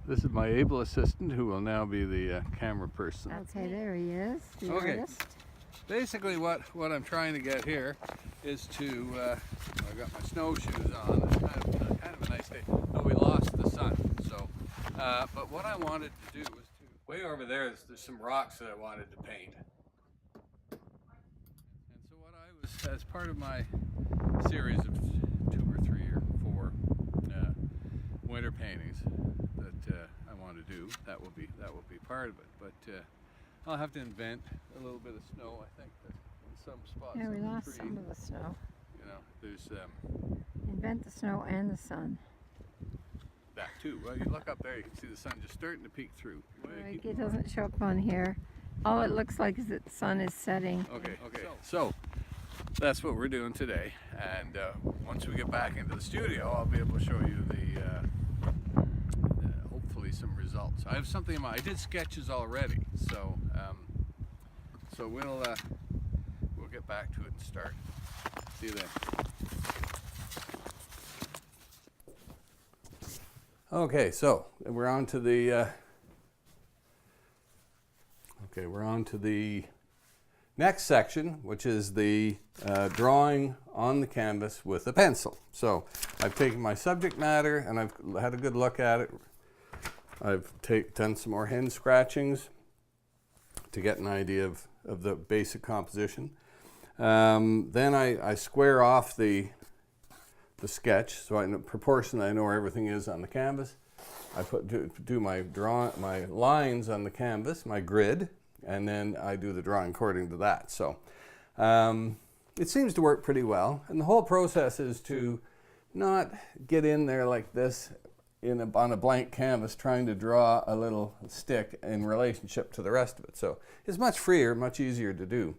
This is my able assistant who will now be the camera person. Okay, there he is, the Okay. artist. Basically what I'm trying to get here is to, I've got my snowshoes on. It's kind of a nice day. No, we lost the sun, so, but what I wanted to do was way over there's some rocks that I wanted to paint. And so what I was, as part of my series of 2 or 3 or 4 winter paintings that I want to do, that will be part of it. But I'll have to invent a little bit of snow. I think that in some spots. Yeah, we on the lost tree, some of the snow. you know, there's Invent the snow and the sun. that too. Well, you look up there, you can see the sun just starting to peek through. Like, it doesn't show up on here. All it looks like is that the sun is setting. Okay. So that's what we're doing today, and once we get back into the studio, I'll be able to show you the hopefully some results. I have something in mind. I did sketches already, so we'll get back to it and start. See you then. Okay, so we're on to the next section, which is the drawing on the canvas with a pencil. So I've taken my subject matter and I've had a good look at it. I've done some more hand scratchings to get an idea of the basic composition. Then I square off the sketch, so I know proportion. I know where everything is on the canvas. I do my lines on the canvas, my grid, and then I do the drawing according to that. So it seems to work pretty well. And the whole process is to not get in there like this on a blank canvas trying to draw a little stick in relationship to the rest of it. So it's much freer, much easier to do.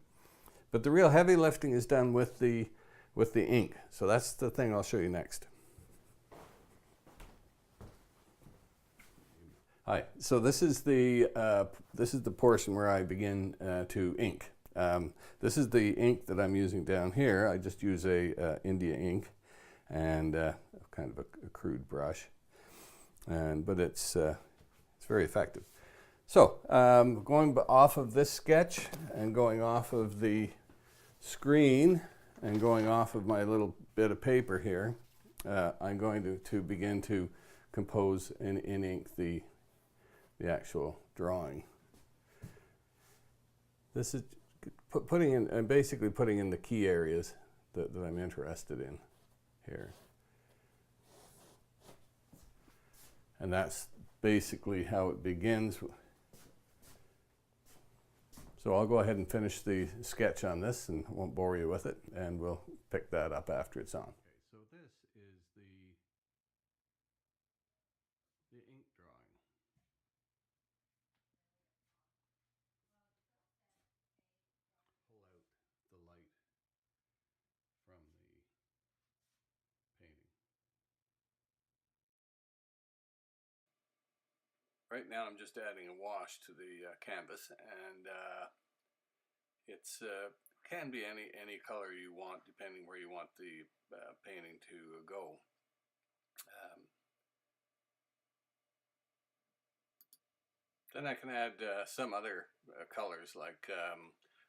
But the real heavy lifting is done with the ink. So that's the thing I'll show you next. Hi. So this is the portion where I begin to ink. This is the ink that I'm using down here. I just use a India ink and kind of a crude brush, but it's very effective. So going off of this sketch and going off of the screen and going off of my little bit of paper here, I'm going to begin to compose in ink the actual drawing. This is basically putting in the key areas that I'm interested in here. And that's basically how it begins. So I'll go ahead and finish the sketch on this and won't bore you with it, and we'll pick that up after it's on. Okay, so this is the ink drawing. Pull out the light from the painting. Right now I'm just adding a wash to the canvas, and it's can be any color you want depending where you want the painting to go. Then I can add some other colors, like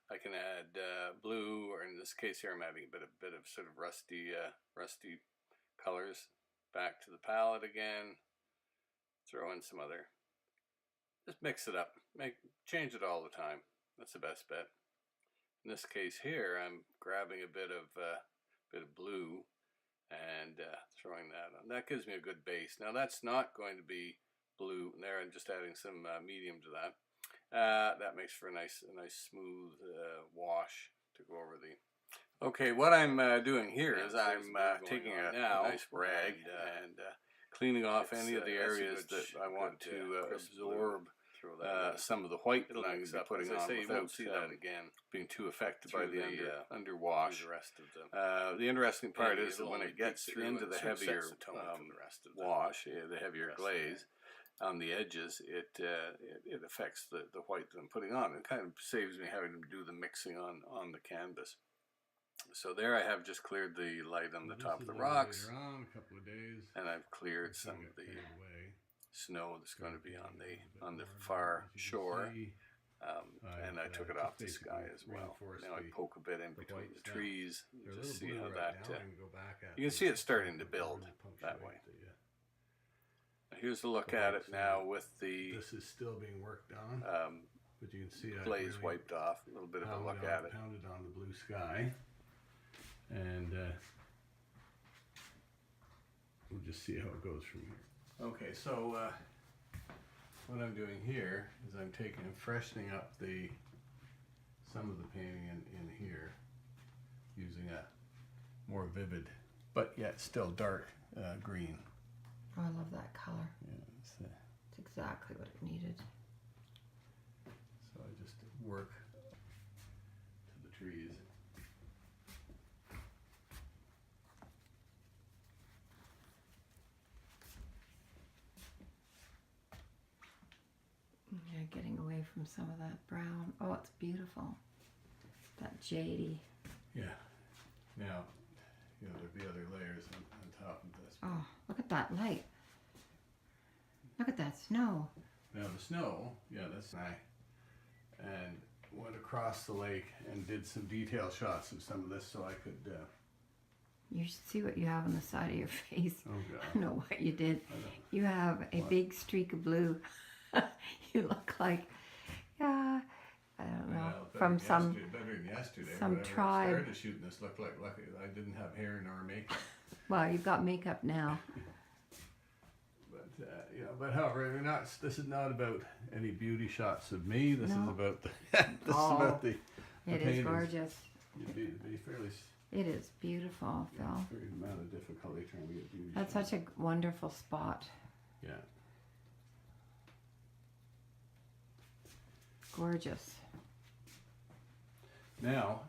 I can add blue, or in this case here I'm adding a bit of sort of rusty colors back to the palette again. Throw in some other. Just mix it up. Change it all the time. That's the best bet. In this case here, I'm grabbing a bit of blue and throwing that on. That gives me a good base. Now that's not going to be blue there. I'm just adding some medium to that. That makes for a nice smooth wash to go over the. Okay, what I'm doing here is I'm taking a nice rag and cleaning off any of the areas that I want to absorb some of the white that I'm going to be putting on without being too affected by the underwash. The interesting part is that when it gets into the heavier wash, the heavier glaze on the edges, it affects the white that I'm putting on. It kind of saves me having to do the mixing on the canvas. So there I have just cleared the light on the top of the rocks, and I've cleared some of the snow that's going to be on the far shore. And I took it off the sky as well. Now I poke a bit in between the trees and just see how that, you can see it starting to build that way. Here's a look at it now with the This is still being worked on, but you can see glaze wiped off. A little bit of a look at it. Pounded on the blue sky, and we'll just see how it goes from here. Okay, so what I'm doing here is I'm freshening up some of the painting in here using a more vivid, but yet still dark green. Oh, I love that color. Yeah, It's exactly what it needed. so I just work to the trees. Yeah, getting away from some of that brown. Oh, it's beautiful. That jadey. Yeah. Now, there'd be other layers on top of this. Oh, look at that light. Look at that snow. Now the snow, that's nice. And went across the lake and did some detail shots of some of this so I could. You should see what you have on the side of your face. Oh God. I know what you did. You have a big streak of blue. You look like, I don't know, from some better than yesterday. some When I tribe. started shooting this, looked like lucky I didn't have hair nor makeup. Well, you've got makeup now. But however, this is not about any beauty shots of me. This is No. about the this is about the It is paintings. gorgeous. It'd be fairly It is beautiful, Phil. very amount of difficulty trying to get beauty That's shots. such a wonderful spot. Yeah. Gorgeous. Now,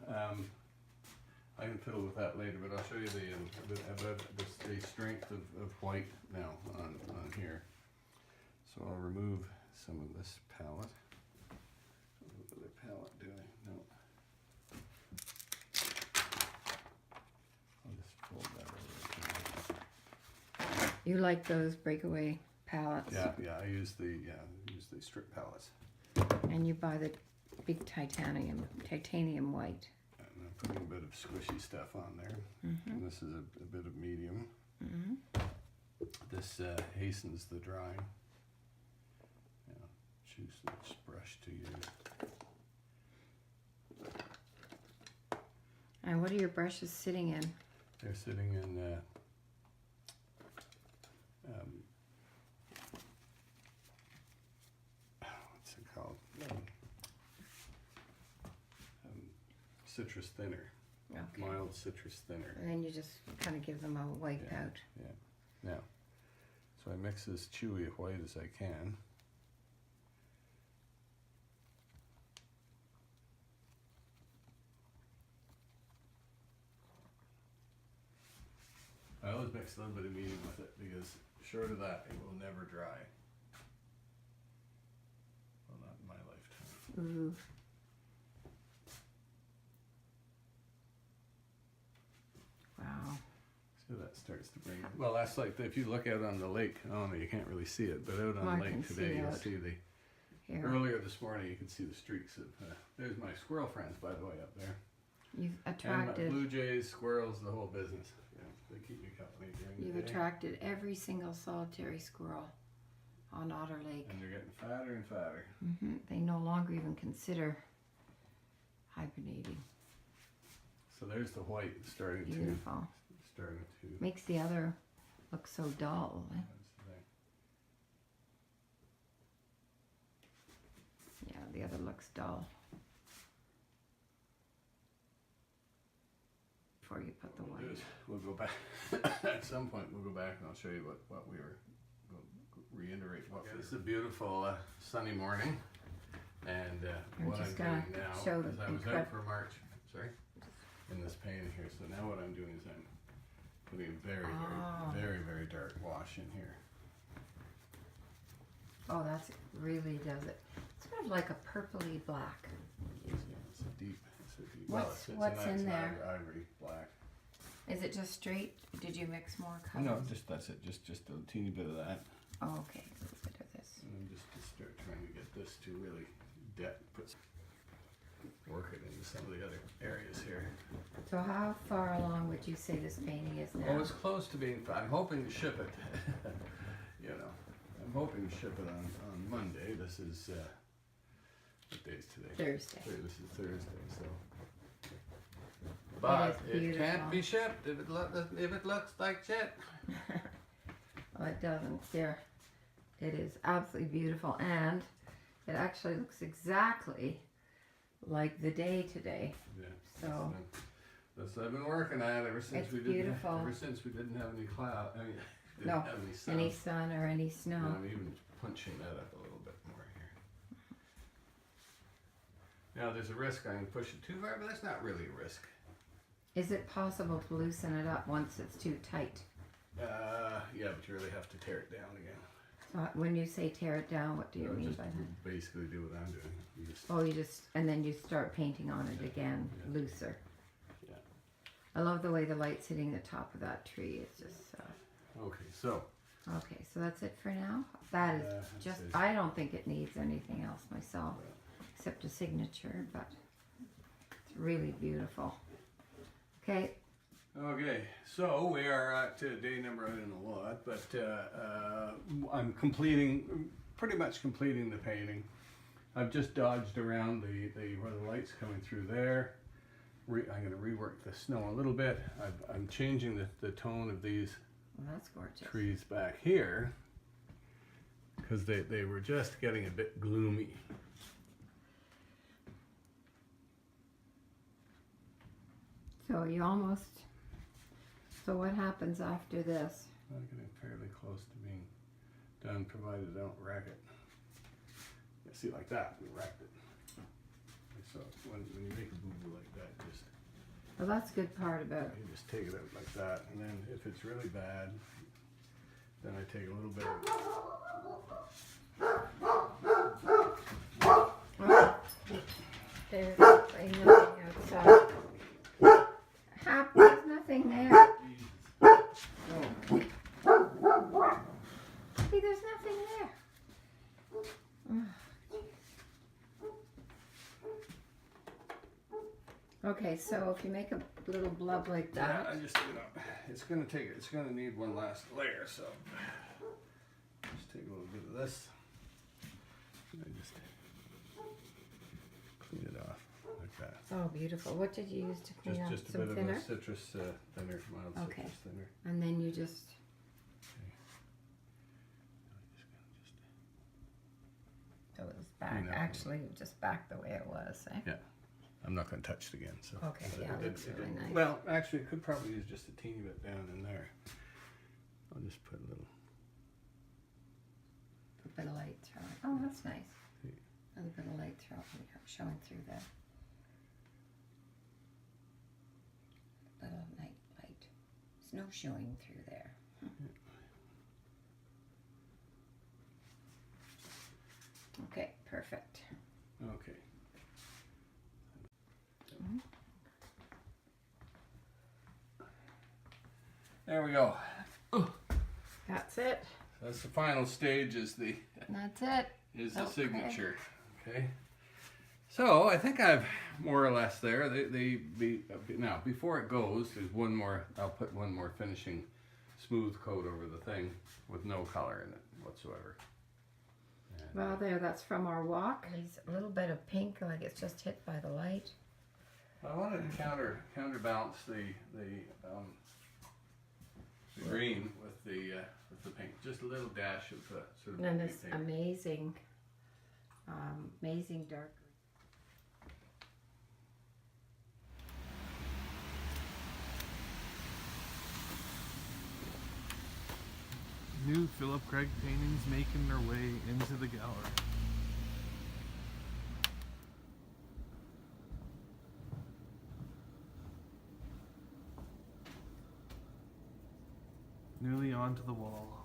I can fiddle with that later, but I'll show you the strength of white now on here. So I'll remove some of this palette. What's the other palette doing? No. I'll just fold that over. You like those breakaway palettes. Yeah, I use the strip palettes. And you buy the big titanium white. And I'm putting a bit of squishy stuff on there. And this is a bit of medium. This hastens the drying. Choose which brush to use. And what are your brushes sitting in? They're sitting in what's it called? Citrus thinner. Okay. Mild citrus thinner. And then you just kind of give them a wipe Yeah. out. Yeah. Now, so I mix as chewy a white as I can. I always mix a little bit of medium with it because short of that, it will never dry. Well, not in my lifetime. Ooh. Wow. So that starts to bring. Well, that's like if you look out on the lake. Oh no, you can't really see it, but out on Well, I the can lake see today, you'll out see the. Here. Earlier this morning, you could see the streaks of. There's my squirrel friends, by the way, up there. You've And attracted. my blue jays, squirrels, the whole business. Yeah, they keep me company during You've the day. attracted every single solitary squirrel on Otter Lake. And they're getting fatter and fatter. They no longer even consider hibernating. So there's the white starting Beautiful. to. Makes the other look so dull. Eh? That's the thing. Yeah, the other looks dull. Before you put the What we'll do white. is we'll go back at some point. We'll go back and I'll show you what we were. We'll reiterate what. Okay, this is a beautiful sunny morning, and I'm what I'm just doing gonna now show is the I was incred- out for March. Sorry, in this painting here. So now what I'm doing is I'm putting a very dark wash in here. Oh, that's really does it. It's sort of like a purpley black. It's a deep. What's it's in an there? Ivory black. Is it just straight? Did you mix more colors? No, just that's it. Just a teeny bit of that. Oh, okay. I'm just to start trying to get this to really work it into some of the other areas here. So how far along would you say this painting is now? Oh, it's close to being. I'm hoping to ship it. You know, I'm hoping to ship it on Monday. This is what day is today? Thursday. This is Thursday, so. But it can't be shipped if it looks like shit. Well, it doesn't. There, it is absolutely beautiful, and it actually looks exactly like the day today. Yeah. So That's what I've been working at ever since it's we didn't. beautiful. Ever since we didn't have any cloud. I mean, didn't No, have any any sun or any snow. And I'm even punching that up a little bit more here. Now there's a risk I can push it too far, but that's not really a risk. Is it possible to loosen it up once it's too tight? Yeah, but you really have to tear it down again. So when you say tear it down, what do you mean just by that? basically do what I'm doing. You just, and then you start painting on it again, looser. Yeah. I love the way the light's hitting the top of that tree. It's just, Okay, so. Okay, so that's it for now. That is just, I don't think it needs anything else myself, except a signature, but it's really beautiful. Okay. Okay, so we are at day number, I don't know what, but I'm pretty much completing the painting. I've just dodged around where the light's coming through there. I'm going to rework the snow a little bit. I'm changing the tone of these Well, that's gorgeous. trees back here because they were just getting a bit gloomy. So you almost, so what happens after this? I'm getting fairly close to being done, provided I don't rack it. You see, like that, we racked it. So when you make a boo-boo like that, just Well, that's a good part about you just take it out like that, and then if it's really bad, then I take a little bit of. There's nothing outside. There's nothing there. Oh, See, there's nothing there. Okay, so if you make a little blub like yeah, that, I just it's gonna need one last layer, so just take a little bit of this. And I just clean it off like that. oh, beautiful. What did you use to clean up? Just a Some bit thinner? of a citrus thinner, mild Okay. citrus thinner. And then you just, so it was back, Clean up. actually just back the way it was, eh? Yeah. I'm not going to touch it again. So Okay, yeah, it looks really nice. Well, actually, it could probably use just a teeny bit down in there. I'll just put a little. A bit of light through it. Oh, that's nice. A little bit of light showing through there. Little night light. Snow showing through there. Okay, perfect. Okay. There we go. That's it. That's the final stage. Is the That's it. the Okay. signature. Okay. So I think I've more or less there. Now before it goes, there's one more. I'll put one more finishing smooth coat over the thing with no color in it whatsoever. And, Well, that's from our walk. There's a little bit of pink, like it's just hit by the light. I wanted to counterbalance the green with the pink, just a little dash of sort of. And then this pink. amazing, amazing dark. New Philip Craig paintings making their way into the gallery. Nearly onto the wall.